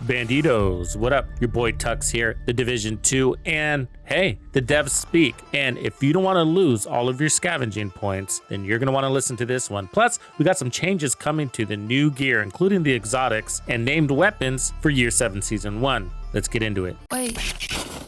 Bandidos? What up? Your boy Tux here, the Division 2, and hey, the devs speak. And if you don't want to lose all of your scavenging points, then you're going to want to listen to this one. Plus, we got some changes coming to the new gear, including the exotics and named weapons for Year 7 Season 1. Let's get into it. Wait,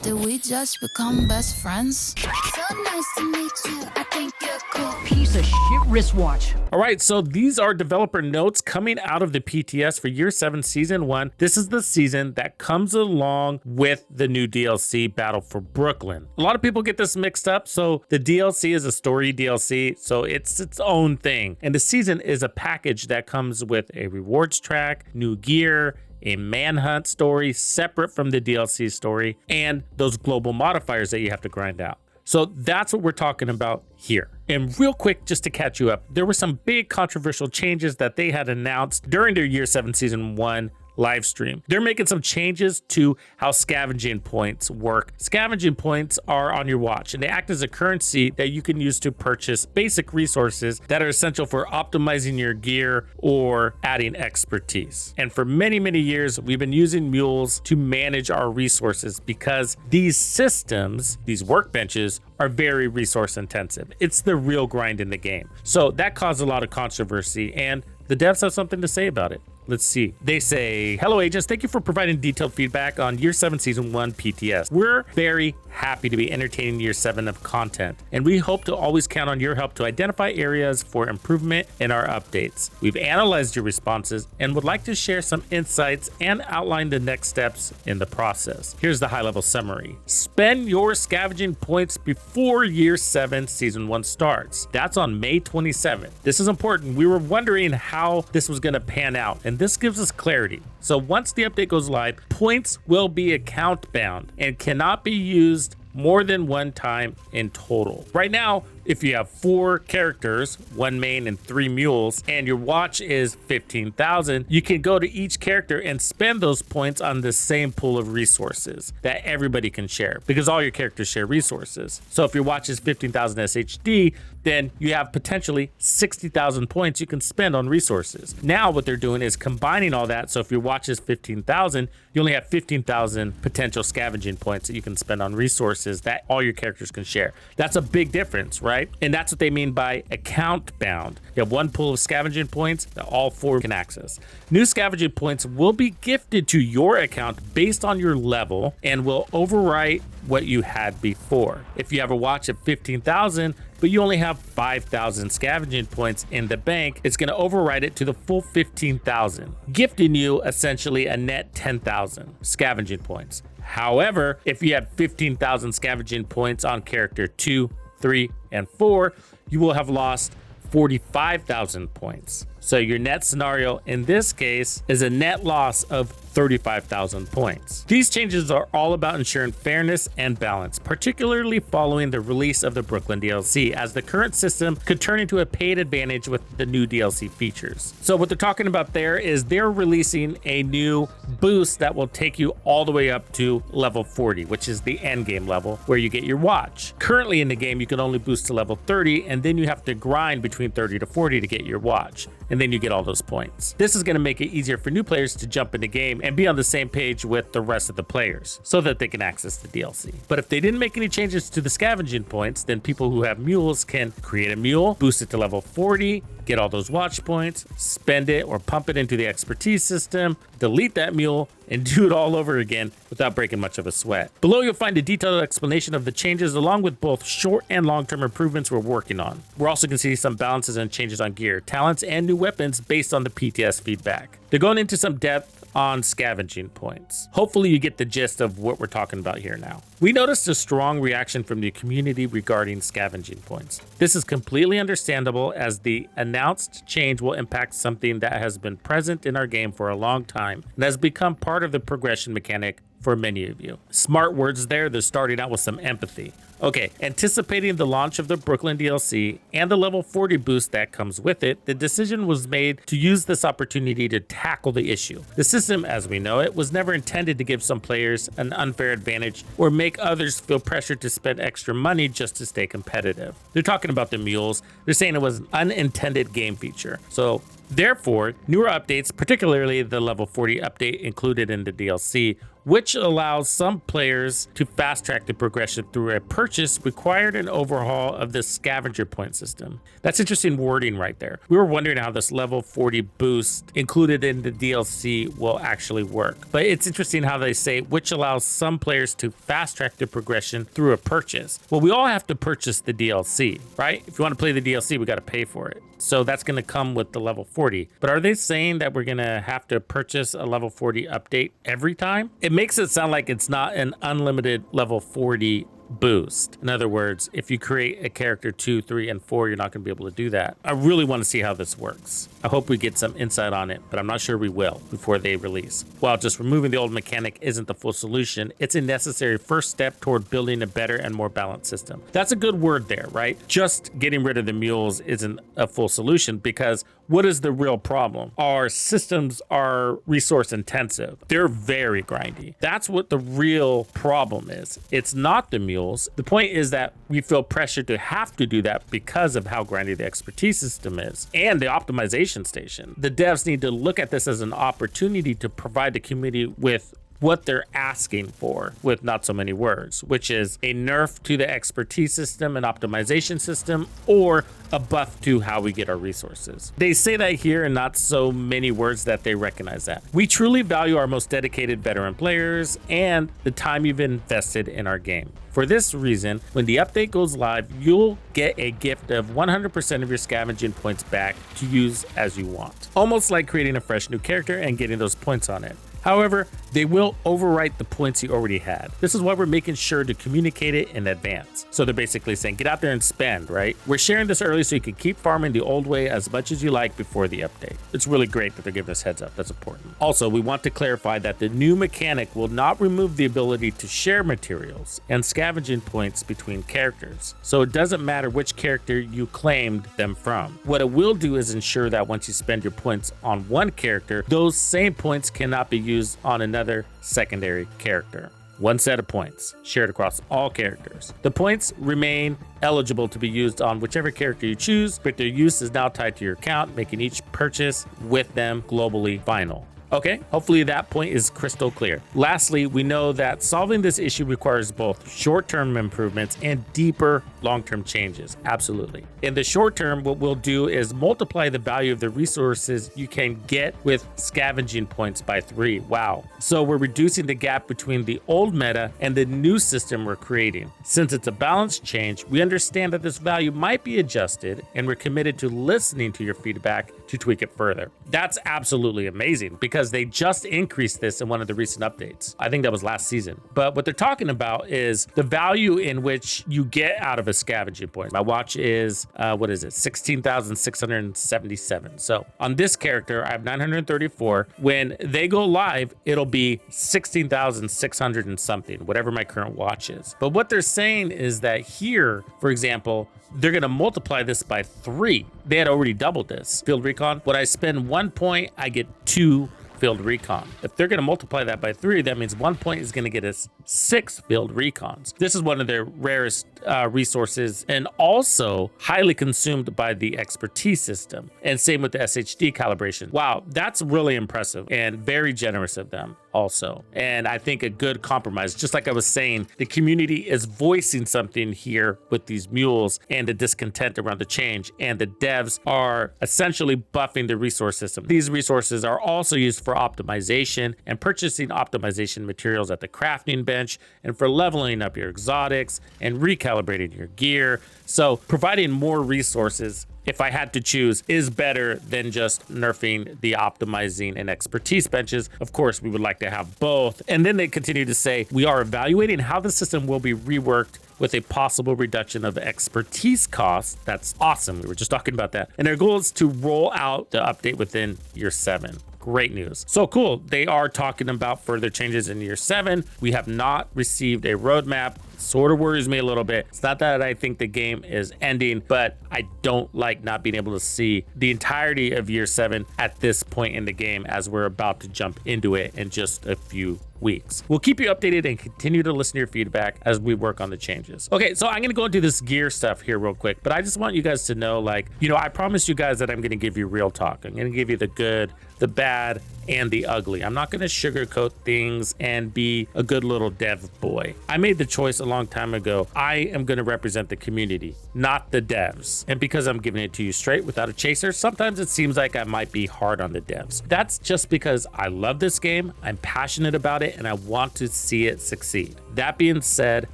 did we just become best friends? So nice to meet you. I think you're cool. Piece of shit wristwatch. All right, so these are developer notes coming out of the PTS for Year 7 Season 1. This is the season that comes along with the new DLC, Battle for Brooklyn. A lot of people get this mixed up, so the DLC is a story DLC, so it's its own thing. And the season is a package that comes with a rewards track, new gear, a manhunt story separate from the DLC story, and those global modifiers that you have to grind out. So that's what we're talking about here. And real quick, just to catch you up, there were some big controversial changes that they had announced during their Year 7 Season 1 live stream. They're making some changes to how scavenging points work. Scavenging points are on your watch, and they act as a currency that you can use to purchase basic resources that are essential for optimizing your gear or adding expertise. And for many, many years, we've been using mules to manage our resources because these systems, these workbenches, are very resource intensive. It's the real grind in the game. So that caused a lot of controversy, and the devs have something to say about it. Let's see. They say, hello agents, thank you for providing detailed feedback on Year 7 Season 1 PTS. We're very happy to be entertaining Year 7 of content, and we hope to always count on your help to identify areas for improvement in our updates. We've analyzed your responses and would like to share some insights and outline the next steps in the process. Here's the high-level summary. Spend your scavenging points before Year 7 Season 1 starts. That's on May 27th. This is important. We were wondering how this was going to pan out, and this gives us clarity. So once the update goes live, points will be account bound and cannot be used more than one time in total. Right now, if you have 4 characters, 1 main and 3 mules, and your watch is 15,000, you can go to each character and spend those points on the same pool of resources that everybody can share, because all your characters share resources. So if your watch is 15,000 SHD, then you have potentially 60,000 points you can spend on resources. Now what they're doing is combining all that. So if your watch is 15,000, you only have 15,000 potential scavenging points that you can spend on resources that all your characters can share. That's a big difference, right? And that's what they mean by account bound. You have one pool of scavenging points that all 4 can access. New scavenging points will be gifted to your account based on your level and will overwrite what you had before. If you have a watch at 15,000, but you only have 5,000 scavenging points in the bank, it's going to override it to the full 15,000, gifting you essentially a net 10,000 scavenging points. However, if you had 15,000 scavenging points on character 2, 3, and 4, you will have lost 45,000 points. So your net scenario in this case is a net loss of 35,000 points. These changes are all about ensuring fairness and balance, particularly following the release of the Brooklyn DLC, as the current system could turn into a paid advantage with the new DLC features. So what they're talking about there is they're releasing a new boost that will take you all the way up to level 40, which is the end game level where you get your watch. Currently in the game, you can only boost to level 30, and then you have to grind between 30 to 40 to get your watch, and then you get all those points. This is going to make it easier for new players to jump in the game and be on the same page with the rest of the players so that they can access the DLC. But if they didn't make any changes to the scavenging points, then people who have mules can create a mule, boost it to level 40, get all those watch points, spend it or pump it into the expertise system, delete that mule, and do it all over again without breaking much of a sweat. Below, you'll find a detailed explanation of the changes along with both short and long-term improvements we're working on. We're also going to see some balances and changes on gear, talents, and new weapons based on the PTS feedback. They're going into some depth on scavenging points. Hopefully you get the gist of what we're talking about here now. We noticed a strong reaction from the community regarding scavenging points. This is completely understandable, as the announced change will impact something that has been present in our game for a long time and has become part of the progression mechanic for many of you. Smart words there. They're starting out with some empathy. Okay, anticipating the launch of the Brooklyn DLC and the level 40 boost that comes with it, the decision was made to use this opportunity to tackle the issue. The system, as we know it, was never intended to give some players an unfair advantage or make others feel pressured to spend extra money just to stay competitive. They're talking about the mules. They're saying it was an unintended game feature. So Therefore, newer updates, particularly the level 40 update included in the DLC, which allows some players to fast track the progression through a purchase, required an overhaul of the scavenger point system. That's interesting wording right there. We were wondering how this level 40 boost included in the DLC will actually work. But it's interesting how they say, which allows some players to fast track the progression through a purchase. Well, we all have to purchase the DLC, right? If you want to play the DLC, we got to pay for it. So that's going to come with the level 40. But are they saying that we're going to have to purchase a level 40 update every time? It makes it sound like it's not an unlimited level 40 boost. In other words, if you create a character 2, 3, and 4, you're not going to be able to do that. I really want to see how this works. I hope we get some insight on it, but I'm not sure we will before they release. While just removing the old mechanic isn't the full solution, it's a necessary first step toward building a better and more balanced system. That's a good word there, right? Just getting rid of the mules isn't a full solution, because what is the real problem? Our systems are resource intensive. They're very grindy. That's what the real problem is. It's not the mules. The point is that we feel pressured to have to do that because of how grindy the expertise system is and the optimization station. The devs need to look at this as an opportunity to provide the community with what they're asking for with not so many words, which is a nerf to the expertise system and optimization system, or a buff to how we get our resources. They say that here in not so many words that they recognize that. We truly value our most dedicated veteran players and the time you've invested in our game. For this reason, when the update goes live, you'll get a gift of 100% of your scavenging points back to use as you want. Almost like creating a fresh new character and getting those points on it. However, they will overwrite the points you already had. This is why we're making sure to communicate it in advance. So they're basically saying, get out there and spend, right? We're sharing this early so you can keep farming the old way as much as you like before the update. It's really great that they're giving us heads up. That's important. Also, we want to clarify that the new mechanic will not remove the ability to share materials and scavenging points between characters. So it doesn't matter which character you claimed them from. What it will do is ensure that once you spend your points on one character, those same points cannot be used on another secondary character. One set of points shared across all characters. The points remain eligible to be used on whichever character you choose, but their use is now tied to your account, making each purchase with them globally final. Okay, hopefully that point is crystal clear. Lastly, we know that solving this issue requires both short-term improvements and deeper long-term changes. Absolutely. In the short term, what we'll do is multiply the value of the resources you can get with scavenging points by 3. Wow. So we're reducing the gap between the old meta and the new system we're creating. Since it's a balance change, we understand that this value might be adjusted, and we're committed to listening to your feedback to tweak it further. That's absolutely amazing, because they just increased this in one of the recent updates. I think that was last season. But what they're talking about is the value in which you get out of a scavenging point. My watch is, 16,677. So on this character, I have 934. When they go live, it'll be 16,600 and something, whatever my current watch is. But what they're saying is that here, for example, they're going to multiply this by 3. They had already doubled this. Field recon, when I spend 1 point, I get 2 field recon. If they're going to multiply that by 3, that means 1 point is going to get us 6 field recons. This is one of their rarest resources, and also highly consumed by the expertise system. And same with the SHD calibration. Wow, that's really impressive and very generous of them also. And I think a good compromise. Just like I was saying, the community is voicing something here with these mules and the discontent around the change, and the devs are essentially buffing the resource system. These resources are also used for optimization and purchasing optimization materials at the crafting bench, and for leveling up your exotics and recalibrating your gear. So providing more resources, if I had to choose, is better than just nerfing the optimizing and expertise benches. Of course, we would like to have both. And then they continue to say, we are evaluating how the system will be reworked with a possible reduction of expertise costs. That's awesome. We were just talking about that. And their goal is to roll out the update within year 7. Great news. So cool. They are talking about further changes in year 7. We have not received a roadmap. Sort of worries me a little bit. It's not that I think the game is ending, but I don't like not being able to see the entirety of year 7 at this point in the game, as we're about to jump into it in just a few weeks. We'll keep you updated and continue to listen to your feedback as we work on the changes. Okay, so I'm gonna go into this gear stuff here real quick, but I just want you guys to know, like, you know, I promise you guys that I'm gonna give you real talk. I'm gonna give you the good, the bad, and the ugly. I'm not gonna sugarcoat things and be a good little dev boy. I made the choice a long time ago. I am gonna represent the community, not the devs. And because I'm giving it to you straight without a chaser, sometimes it seems like I might be hard on the devs. That's just because I love this game, I'm passionate about it, and I want to see it succeed. That being said,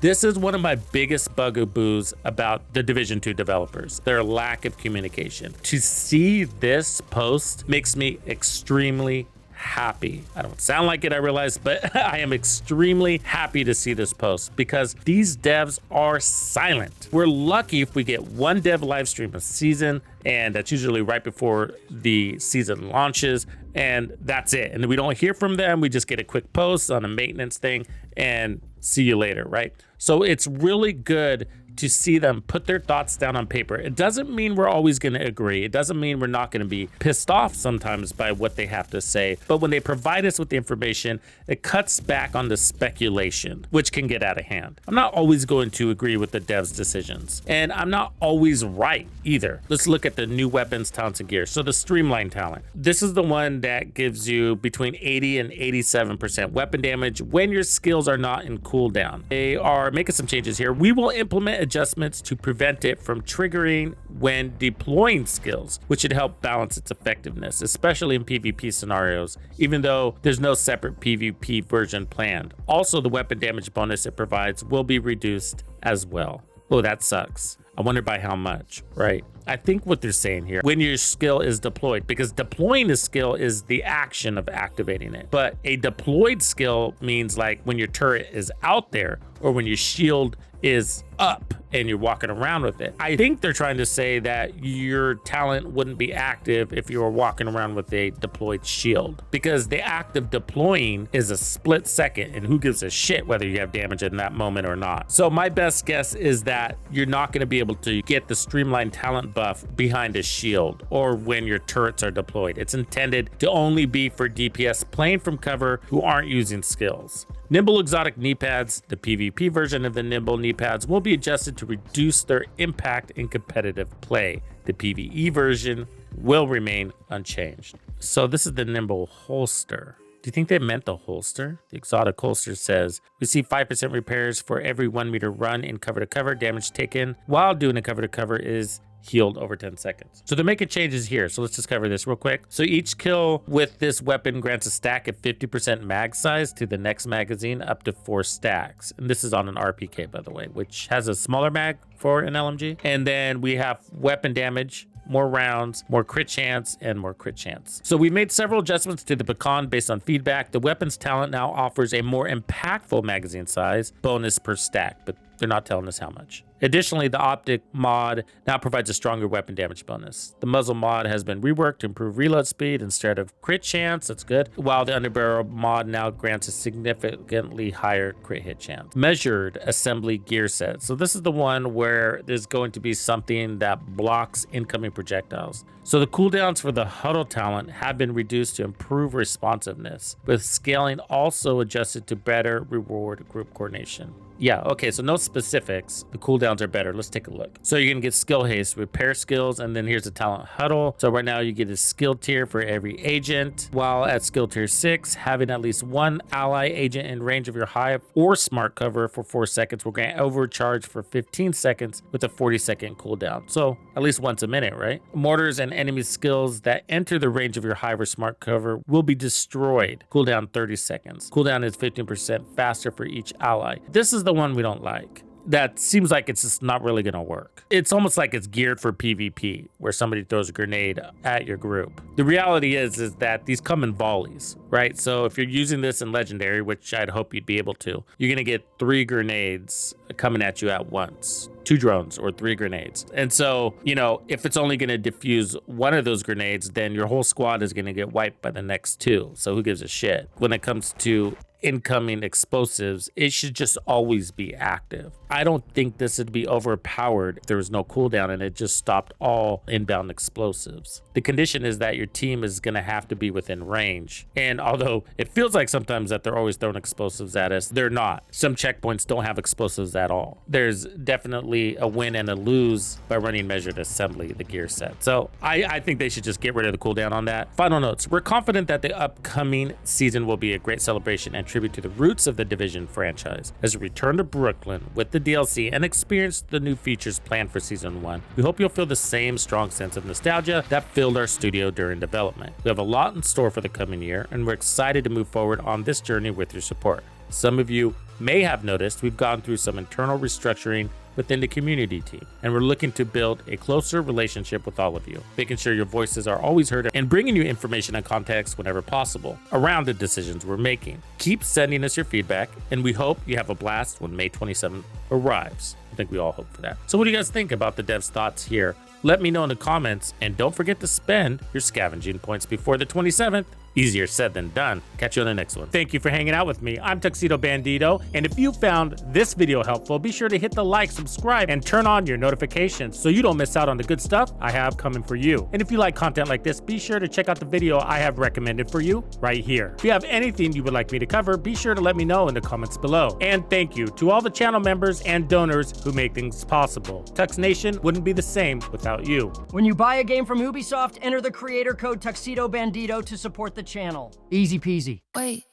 this is one of my biggest bugaboos about the Division 2 developers, their lack of communication. To see this post makes me extremely happy. I don't sound like it, I realize, but I am extremely happy to see this post because these devs are silent. We're lucky if we get one dev live stream a season, and that's usually right before the season launches, and that's it. And we don't hear from them. We just get a quick post on a maintenance thing and see you later, right? So it's really good to see them put their thoughts down on paper. It doesn't mean we're always going to agree. It doesn't mean we're not going to be pissed off sometimes by what they have to say. But when they provide us with the information, it cuts back on the speculation, which can get out of hand. I'm not always going to agree with the devs' decisions, and I'm not always right either. Let's look at the new weapons, talents, and gear. So the Streamline Talent. This is the one that gives you between 80 and 87% weapon damage when your skills are not in cooldown. They are making some changes here. We will implement adjustments to prevent it from triggering when deploying skills, which should help balance its effectiveness, especially in PvP scenarios, even though there's no separate PvP version planned. Also, the weapon damage bonus it provides will be reduced as well. Oh, that sucks. I wonder by how much, right? I think what they're saying here, when your skill is deployed, because deploying a skill is the action of activating it. But a deployed skill means like when your turret is out there or when your shield is up and you're walking around with it. I think they're trying to say that your talent wouldn't be active if you were walking around with a deployed shield, because the act of deploying is a split second, and who gives a shit whether you have damage in that moment or not. So my best guess is that you're not going to be able to get the Streamline Talent buff behind a shield or when your turrets are deployed. It's intended to only be for DPS playing from cover who aren't using skills. Nimble exotic knee pads, the PvP version of the nimble knee pads, will be adjusted to reduce their impact in competitive play. The PvE version will remain unchanged. So this is the nimble holster. Do you think they meant the holster? The exotic holster says, we see 5% repairs for every 1 meter run in cover to cover. Damage taken while doing a cover to cover is healed over 10 seconds. So they're making changes here. So let's just cover this real quick. So each kill with this weapon grants a stack of 50% mag size to the next magazine, up to 4 stacks. And this is on an RPK, by the way, which has a smaller mag for an LMG. And then we have weapon damage, more rounds, more crit chance, and more crit chance. So we made several adjustments to the PCON based on feedback. The weapons talent now offers a more impactful magazine size bonus per stack, but they're not telling us how much. Additionally, the optic mod now provides a stronger weapon damage bonus. The muzzle mod has been reworked to improve reload speed instead of crit chance. That's good. While the underbarrel mod now grants a significantly higher crit hit chance. Measured assembly gear set. So this is the one where there's going to be something that blocks incoming projectiles. So the cooldowns for the huddle talent have been reduced to improve responsiveness, with scaling also adjusted to better reward group coordination. Yeah, okay, so no specifics. The cooldowns are better. Let's take a look. So you're gonna get skill haste, repair skills, and then here's the talent huddle. So right now you get a skill tier for every agent, while at skill tier 6, having at least one ally agent in range of your hive or smart cover for 4 seconds will grant overcharge for 15 seconds with a 40-second cooldown. So at least once a minute, right? Mortars and enemy skills that enter the range of your hive or smart cover will be destroyed. Cooldown 30 seconds. Cooldown is 15% faster for each ally. This is the one we don't like. That seems like it's just not really gonna work. It's almost like it's geared for PvP, where somebody throws a grenade at your group. The reality is that these come in volleys, right? So if you're using this in Legendary, which I'd hope you'd be able to, you're gonna get 3 grenades coming at you at once. 2 drones or 3 grenades. And so, you know, if it's only gonna diffuse one of those grenades, then your whole squad is gonna get wiped by the next 2. So who gives a shit? When it comes to incoming explosives, it should just always be active. I don't think this would be overpowered if there was no cooldown and it just stopped all inbound explosives. The condition is that your team is going to have to be within range. And although it feels like sometimes that they're always throwing explosives at us, they're not. Some checkpoints don't have explosives at all. There's definitely a win and a lose by running measured assembly, the gear set. So I think they should just get rid of the cooldown on that. Final notes. We're confident that the upcoming season will be a great celebration and tribute to the roots of the Division franchise. As we return to Brooklyn with the DLC and experience the new features planned for Season 1, we hope you'll feel the same strong sense of nostalgia that filled our studio during development. We have a lot in store for the coming year, and we're excited to move forward on this journey with your support. Some of you may have noticed we've gone through some internal restructuring within the community team, and we're looking to build a closer relationship with all of you, making sure your voices are always heard and bringing you information and context whenever possible around the decisions we're making. Keep sending us your feedback, and we hope you have a blast when May 27th arrives. I think we all hope for that. So what do you guys think about the devs' thoughts here? Let me know in the comments, and don't forget to spend your scavenging points before the 27th. Easier said than done. Catch you on the next one. Thank you for hanging out with me. I'm Tuxedo Bandido, and if you found this video helpful, be sure to hit the like, subscribe, and turn on your notifications so you don't miss out on the good stuff I have coming for you. And if you like content like this, be sure to check out the video I have recommended for you right here. If you have anything you would like me to cover, be sure to let me know in the comments below. And thank you to all the channel members and donors who make things possible. Tux Nation wouldn't be the same without you. When you buy a game from Ubisoft, enter the creator code Tuxedo Bandido to support the channel. Easy peasy. Wait,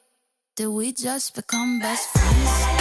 did we just become best friends?